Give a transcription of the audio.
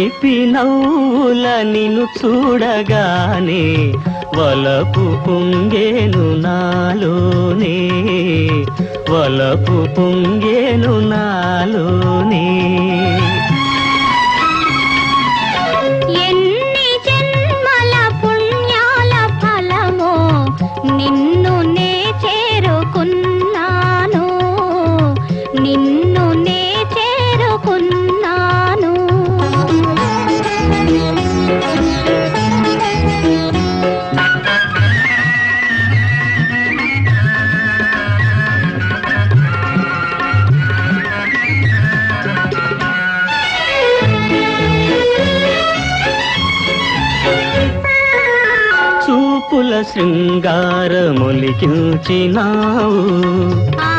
చిలిపి నవ్వుల నిన్ను చూడగానే వలపు పొంగేను నాలోనే, వలపు పొంగేను నాలోనే. ఎన్ని జన్మల పుణ్యాల ఫలమో నిన్ను నే చేరుకున్నాను, నిన్ను నే చేరుకున్నాను. చూపుల శృంగారమొలికించినావు, ఆ